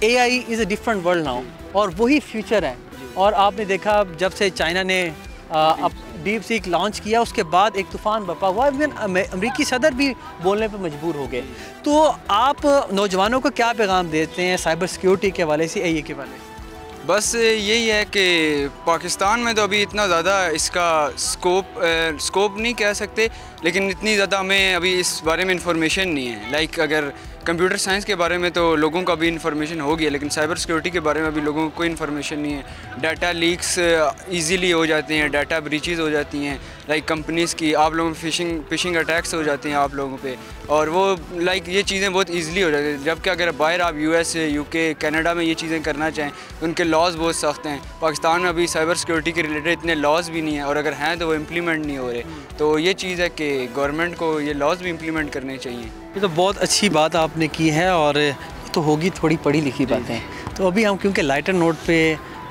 AI is a different world now, और वही future है। और आपने देखा जब से चाइना ने अब डीप सीक लॉन्च किया, उसके बाद एक तूफ़ान बरपा हुआ, इवन अमेरिकी सदर भी बोलने पर मजबूर हो गए। तो आप नौजवानों को क्या पैगाम देते हैं साइबर सिक्योरिटी के हवाले से, AI के हवाले से? बस यही है कि पाकिस्तान में तो अभी इतना ज़्यादा इसका स्कोप नहीं कह सकते, लेकिन इतनी ज़्यादा हमें अभी इस बारे में इंफॉर्मेशन नहीं है। लाइक अगर कंप्यूटर साइंस के बारे में तो लोगों का भी इंफॉर्मेशन हो गया, लेकिन साइबर सिक्योरिटी के बारे में अभी लोगों को कोई इंफॉर्मेशन नहीं है। डाटा लीक्स इजीली हो जाते हैं, डाटा ब्रीचेस हो जाती हैं, लाइक कंपनीज़ की, आप लोगों फिशिंग अटैक्स हो जाते हैं आप लोगों पे, और वो लाइक ये चीज़ें बहुत इजीली हो जाती हैं। जबकि अगर बाहर आप US, UK, कनाडा में ये चीज़ें करना चाहें तो उनके लॉज बहुत सख्त हैं। पाकिस्तान में अभी साइबर सिक्योरिटी के रिलेटेड इतने लॉज भी नहीं हैं, और अगर हैं तो वो इम्प्लीमेंट नहीं हो रहे। तो ये चीज़ है कि गवर्नमेंट को ये लॉज भी इम्प्लीमेंट करने चाहिए। ये तो बहुत अच्छी बात आपने की है, और तो होगी थोड़ी पढ़ी लिखी बातें। तो अभी हम क्योंकि लाइटर नोट पे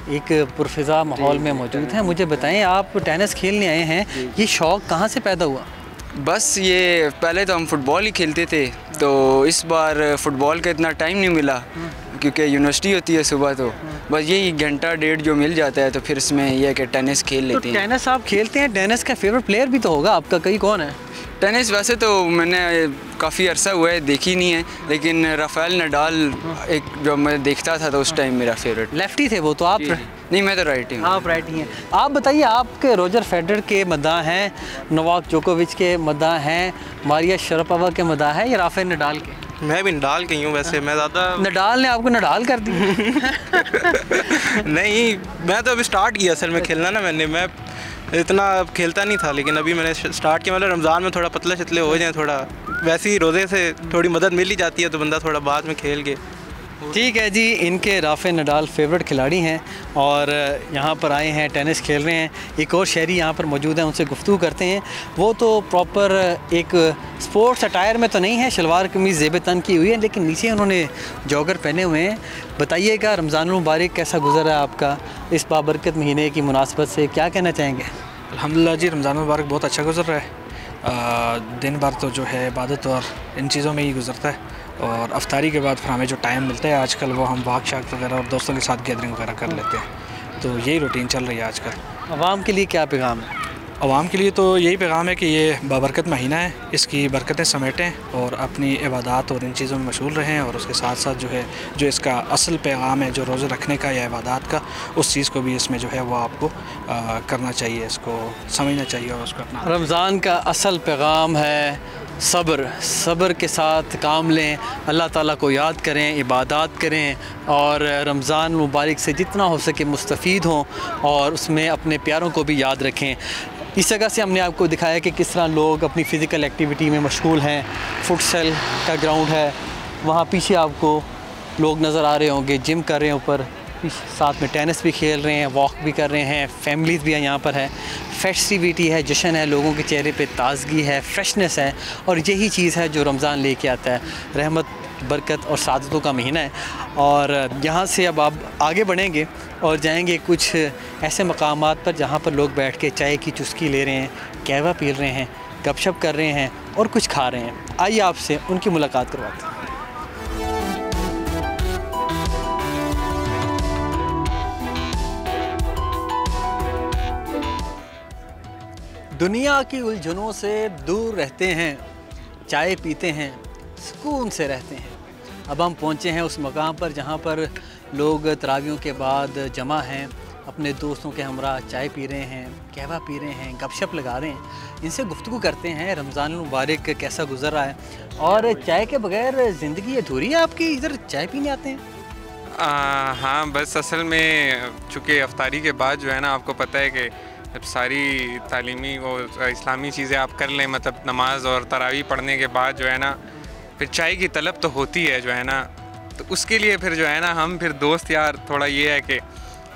एक पुरफ़िज़ा माहौल में मौजूद हैं, मुझे बताएं, आप टेनिस खेलने आए हैं, ये शौक़ कहाँ से पैदा हुआ? बस ये पहले तो हम फुटबॉल ही खेलते थे, तो इस बार फुटबॉल का इतना टाइम नहीं मिला क्योंकि यूनिवर्सिटी होती है सुबह, तो बस यही घंटा डेढ़ जो मिल जाता है, तो फिर इसमें यह है कि टेनिस खेल लेते हैं। टेनिस आप खेलते हैं, टेनिस का फेवरेट प्लेयर भी तो होगा आपका, कई कौन है? टेनिस वैसे तो मैंने काफ़ी अरसा हुआ है देखी नहीं है, लेकिन राफेल नडाल एक जो मैं देखता था तो उस टाइम मेरा फेवरेट। लेफ्टी थे वो तो, आप? नहीं, मैं तो राइट ही हूँ। आप राइट ही हैं। आप बताइए, आपके रोजर फेडरर के मद्दाह हैं, नोवाक जोकोविच के मद्दाह हैं, मारिया शरापोवा के मद्दाह हैं, या राफेल नडाल के? मैं भी नडाल की हूँ वैसे, मैं ज़्यादा। नडाल ने आपको नडाल कर दी? नहीं, मैं तो अभी स्टार्ट किया असल में खेलना ना, मैं इतना खेलता नहीं था, लेकिन अभी मैंने स्टार्ट किया। मतलब रमज़ान में थोड़ा पतले शतले हो जाएं, थोड़ा वैसे ही रोज़े से थोड़ी मदद मिल ही जाती है, तो बंदा थोड़ा बाद में खेल के। ठीक है जी, इनके राफेल नडाल फेवरेट खिलाड़ी हैं और यहाँ पर आए हैं, टेनिस खेल रहे हैं। एक और शहरी यहाँ पर मौजूद हैं, उनसे गुफ्तगू करते हैं। वो तो प्रॉपर एक स्पोर्ट्स अटायर में तो नहीं है, शलवार कमीज़ ज़ेब तन की हुई है, लेकिन नीचे उन्होंने जॉगर पहने हुए हैं। बताइएगा, रमज़ानुल मुबारक कैसा गुजरा आपका? इस बाबरकत महीने की मुनासबत से क्या कहना चाहेंगे? अल्हम्दुलिल्लाह जी, रमज़ानुल मुबारक बहुत अच्छा गुजर रहा है। दिन भर तो जो है इबादत और इन चीज़ों में ही गुजरता है, और अफ्तारी के बाद फिर हमें जो टाइम मिलता है आजकल, वो हम वाक शाक वगैरह और दोस्तों के साथ गैदरिंग वगैरह कर लेते हैं। तो यही रूटीन चल रही है आजकल। अवाम के लिए क्या पैगाम है? अवाम के लिए तो यही पैगाम है कि ये बाबरकत महीना है, इसकी बरकतें समेटें और अपनी इबादत और इन चीज़ों में मशगूल रहें, और उसके साथ साथ जो है जो इसका असल पैगाम है, जो रोज़े रखने का या इबादत का, उस चीज़ को भी इसमें जो है वो आपको करना चाहिए, इसको समझना चाहिए और उसको अपना। रमज़ान का असल पैगाम है सब्र के साथ काम लें, अल्लाह ताला को याद करें, इबादत करें, और रमज़ान मुबारक से जितना हो सके मुस्तफ़ीद हों, और उसमें अपने प्यारों को भी याद रखें। इस जगह से हमने आपको दिखाया कि किस तरह लोग अपनी फ़िज़िकल एक्टिविटी में मशगूल हैं। फुटसल का ग्राउंड है, वहाँ पीछे आपको लोग नज़र आ रहे होंगे, जिम कर रहे हैं ऊपर, साथ में टेनिस भी खेल रहे हैं, वॉक भी कर रहे हैं, फैमिलीज़ भी यहाँ पर है। फेस्टिविटी है, जश्न है, लोगों के चेहरे पे ताज़गी है, फ्रेशनेस है, और यही चीज़ है जो रमज़ान लेके आता है। रहमत, बरकत और सादतों का महीना है। और यहाँ से अब आप आगे बढ़ेंगे और जाएंगे कुछ ऐसे मकामात पर जहाँ पर लोग बैठ के चाय की चुस्की ले रहे हैं, कहवा पी रहे हैं, गपशप कर रहे हैं और कुछ खा रहे हैं। आइए आपसे उनकी मुलाकात करवाते हैं। दुनिया की उलझनों से दूर रहते हैं, चाय पीते हैं, सुकून से रहते हैं। अब हम पहुँचे हैं उस मकाम पर जहाँ पर लोग तरावियों के बाद जमा हैं, अपने दोस्तों के हमरा चाय पी रहे हैं, कहवा पी रहे हैं, गपशप लगा रहे हैं। इनसे गुफ्तगू करते हैं, रमज़ान मुबारक कैसा गुजर रहा है, और चाय के बगैर ज़िंदगी अधूरी है आपकी? इधर चाय पीने आते हैं? हाँ, बस असल में चूँकि अफ्तारी के बाद जो है ना, आपको पता है कि जब सारी तालीमी और इस्लामी चीज़ें आप कर लें, मतलब नमाज और तरावी पढ़ने के बाद जो है ना, फिर चाय की तलब तो होती है जो है ना, तो उसके लिए फिर जो है ना हम फिर दोस्त यार थोड़ा ये है कि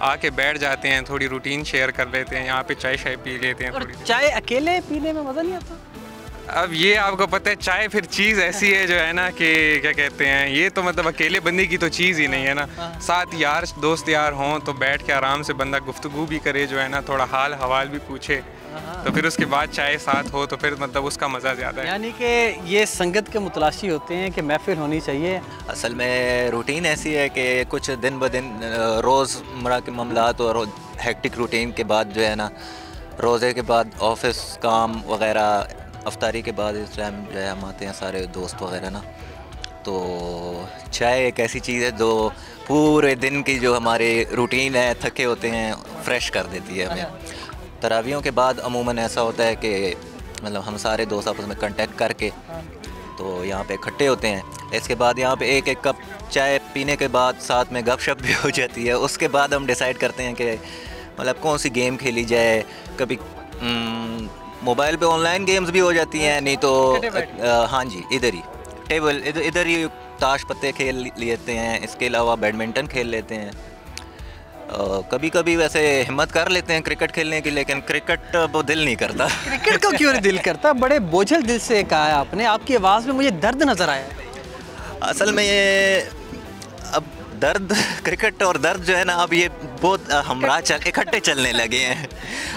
आके बैठ जाते हैं, थोड़ी रूटीन शेयर कर लेते हैं, यहाँ पे चाय शाय पी लेते हैं। और चाय अकेले पीने में मज़ा नहीं आता? अब ये आपको पता है, चाय फिर चीज़ ऐसी है जो है ना कि क्या कहते हैं, ये तो मतलब अकेले बंदे की तो चीज़ ही नहीं है ना, साथ यार दोस्त यार हों तो बैठ के आराम से बंदा गुफ्तगू भी करे जो है ना, थोड़ा हाल हवाल भी पूछे, तो फिर उसके बाद चाय साथ हो तो फिर मतलब उसका मज़ा ज़्यादा है। यानी कि ये संगत के मुतलाशी होते हैं कि महफिल होनी चाहिए। असल में रूटीन ऐसी है कि कुछ दिन ब दिन रोज़मर्रा के मामलात और हेक्टिक रूटीन के बाद जो है ना, रोज़े के बाद ऑफिस काम वगैरह, अफ्तारी के बाद इस टाइम जो है हम आते हैं सारे दोस्त वगैरह ना, तो चाय एक ऐसी चीज़ है जो पूरे दिन की जो हमारे रूटीन है, थके होते हैं, फ्रेश कर देती है हमें। तरावियों के बाद अमूमन ऐसा होता है कि मतलब हम सारे दोस्त आपस में कांटेक्ट करके तो यहाँ पे इकट्ठे होते हैं। इसके बाद यहाँ पे एक एक कप चाय पीने के बाद साथ में गपशप भी हो जाती है। उसके बाद हम डिसाइड करते हैं कि मतलब कौन सी गेम खेली जाए। कभी मोबाइल पे ऑनलाइन गेम्स भी हो जाती हैं, नहीं तो हाँ जी इधर ही टेबल इधर ही ताश पत्ते खेल लेते हैं। इसके अलावा बैडमिंटन खेल लेते हैं। कभी कभी वैसे हिम्मत कर लेते हैं क्रिकेट खेलने की, लेकिन क्रिकेट वो दिल नहीं करता। क्रिकेट को क्यों नहीं दिल करता? बड़े बोझल दिल से कहा है आपने, आपकी आवाज़ में मुझे दर्द नज़र आया। असल में ये अब दर्द, क्रिकेट और दर्द जो है ना, अब ये बहुत हमरा इकट्ठे चलने लगे हैं।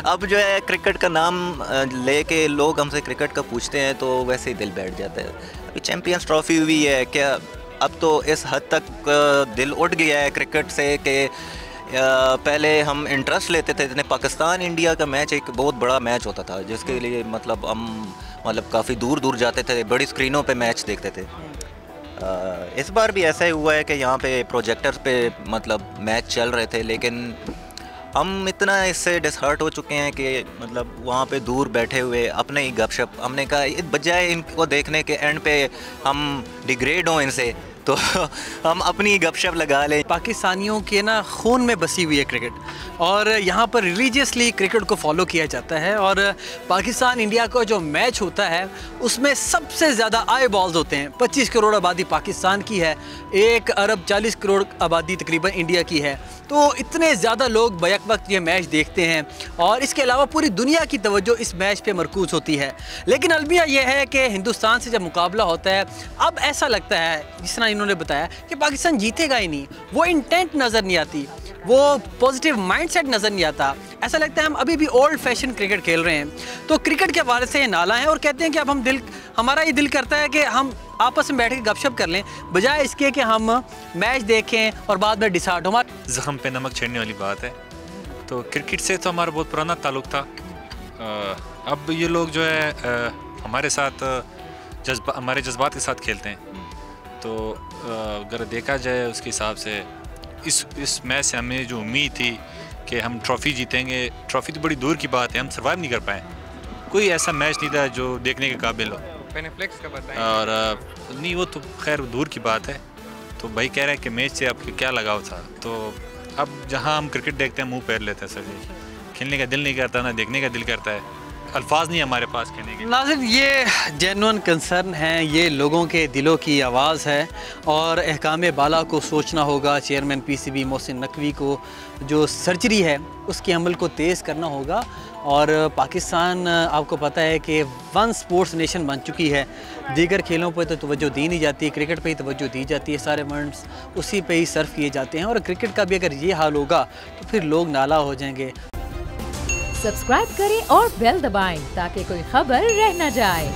अब जो है क्रिकेट का नाम लेके लोग हमसे क्रिकेट का पूछते हैं तो वैसे ही दिल बैठ जाता है। अभी चैम्पियंस ट्रॉफी हुई है क्या, अब तो इस हद तक दिल उठ गया है क्रिकेट से कि पहले हम इंटरेस्ट लेते थे। इतने पाकिस्तान इंडिया का मैच एक बहुत बड़ा मैच होता था, जिसके लिए मतलब हम काफ़ी दूर दूर जाते थे, बड़ी स्क्रीनों पे मैच देखते थे। इस बार भी ऐसा ही हुआ है कि यहाँ पे प्रोजेक्टर्स पे मतलब मैच चल रहे थे, लेकिन हम इतना इससे डिसहर्ट हो चुके हैं कि मतलब वहाँ पे दूर बैठे हुए अपने ही गपशप, हमने कहा बजाय इनको देखने के एंड पे हम डिग्रेड हों इनसे, तो हम अपनी गपशप लगा लें। पाकिस्तानियों के ना खून में बसी हुई है क्रिकेट, और यहाँ पर रिलीजियसली क्रिकेट को फॉलो किया जाता है। और पाकिस्तान इंडिया का जो मैच होता है उसमें सबसे ज़्यादा आई बॉल्स होते हैं। 25 करोड़ आबादी पाकिस्तान की है, 1 अरब 40 करोड़ आबादी तकरीबन इंडिया की है, तो इतने ज़्यादा लोग बैक वक्त ये मैच देखते हैं। और इसके अलावा पूरी दुनिया की तवज्जो इस मैच पे मरकूज़ होती है। लेकिन अलमिया यह है कि हिंदुस्तान से जब मुकाबला होता है, अब ऐसा लगता है जिस तरह इन्होंने बताया कि पाकिस्तान जीतेगा ही नहीं। वो इंटेंट नज़र नहीं आती, वो पॉजिटिव माइंडसेट नज़र नहीं आता। ऐसा लगता है हम अभी भी ओल्ड फैशन क्रिकेट खेल रहे हैं। तो क्रिकेट के हवाले से ये नाला है और कहते हैं कि अब हमारा ये दिल करता है कि हम आपस में बैठ के गपशप कर लें, बजाय इसके कि हम मैच देखें और बाद में डिसाइड हो। ज़ख्म पे नमक छिड़कने वाली बात है। तो क्रिकेट से तो हमारा बहुत पुराना ताल्लुक़ था। अब ये लोग जो है हमारे साथ हमारे जज्बात के साथ खेलते हैं। तो अगर देखा जाए उसके हिसाब से इस मैच से हमें जो उम्मीद थी कि हम ट्रॉफ़ी जीतेंगे, ट्रॉफ़ी तो बड़ी दूर की बात है, हम सर्वाइव नहीं कर पाए। कोई ऐसा मैच नहीं था जो देखने के काबिल हो। बेनिफ्लेक्स का बताएं। और नहीं, वो तो खैर दूर की बात है। तो भाई कह रहे हैं कि मैच से आपके क्या लगाव था। तो अब जहाँ हम क्रिकेट देखते हैं मुंह पैर लेते हैं सर जी, खेलने का दिल नहीं करता, ना देखने का दिल करता है। अल्फाज नहीं हमारे पास कहने के। नाज़िर, ये जेन्युइन कंसर्न है, ये लोगों के दिलों की आवाज़ है और अहकाम बाला को सोचना होगा। चेयरमैन PCB मोहसिन नकवी को जो सर्जरी है उसके अमल को तेज़ करना होगा। और पाकिस्तान आपको पता है कि वन स्पोर्ट्स नेशन बन चुकी है। दीगर खेलों पर तो तवज्जो दी नहीं जाती, क्रिकेट पे ही तवज्जो दी जाती है। सारे फंड्स उसी पे ही सर्व किए जाते हैं और क्रिकेट का भी अगर ये हाल होगा तो फिर लोग नाला हो जाएंगे। सब्सक्राइब करें और बेल दबाएं ताकि कोई खबर रह न जाए।